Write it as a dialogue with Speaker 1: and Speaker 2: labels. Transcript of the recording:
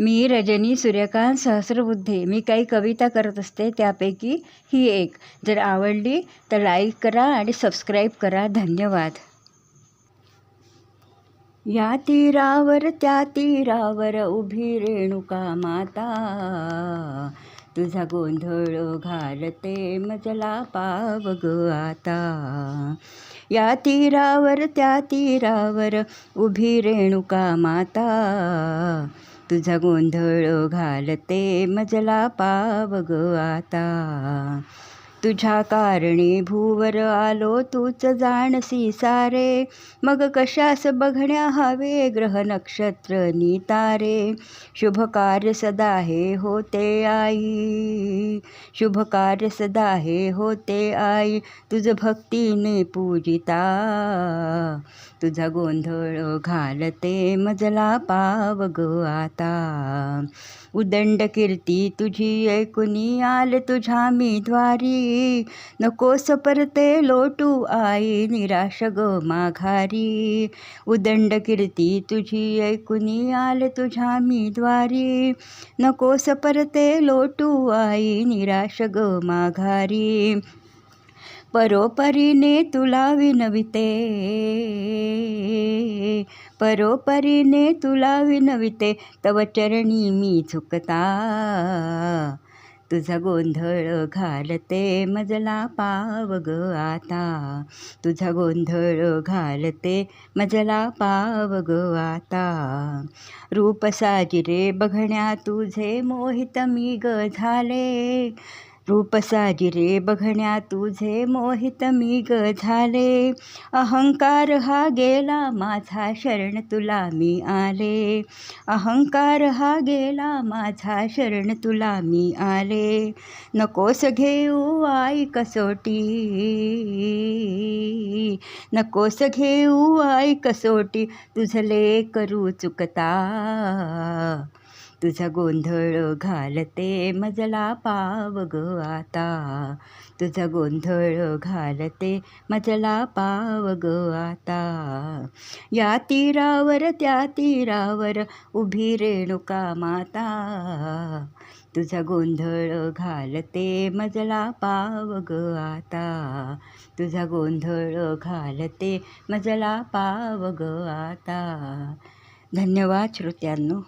Speaker 1: मी रजनी सूर्यकांत सहस्रबुद्धे. मी काही कविता करत असते, त्यापैकी ही एक. जर आवडली तर लाईक करा आणि सबस्क्राईब करा. धन्यवाद. या तीरावर त्या तीरावर उभी रेणुका माता, तुझा गोंधळ घालते मजला पाव ग आता. या तीरावर त्या तीरावर उभी रेणुका माता, तुझा गोंधळ घालते मजला पाव ग आता. तुझ्या कारणी भूवर आलो तूच जाणसी सारे, मग कशास बघण्या हवे ग्रह नक्षत्र नि तारे. शुभ कार्य सदा हे होते आई, शुभ कार्य सदा हे होते आई, तुझ भक्तीने पूजिता. तुझा गोंधळ घालते मजला पाव ग आता. उदंड कीर्ती तुझी ऐकुनी आले तुझ्या मी द्वारी, नकोस परते लोटू आई निराश ग माघारी. उदंड कीर्ती तुझी ऐकुनी आले तुझ्या मी द्वारी, नकोस परते लोटू आई निराश ग माघारी. परोपरीने तुला विनविते, परोपरीने तुला विनविते, तव चरणी मी झुकता. तुझा गोंधळ घालते मजला पाव ग आता, तुझा गोंधळ घालते मजला पाव ग आता. रूप साजिरे बघण्या तुझे मोहित मी ग झाले, रूप साजिरे बघण्या तुझे मोहित मी ग झाले. अहंकार हा गेला माझा शरण तुला मी आले, अहंकार हा गेला माझा शरण तुला मी आले. नकोस घेऊ आई कसोटी, नकोस घेऊ आई कसोटी, तुझले करू चुकता. तुझा गोंधळ घालते मजला पाव ग आता, तुझा गोंधळ घालते मजला पाव ग आता. या तीरावर त्या तीरावर उभी रेणुका माता, तुझा गोंधळ घालते मजला पाव ग आता. तुझा गोंधळ घालते मजला पाव ग आता. धन्यवाद श्रोत्यांनो.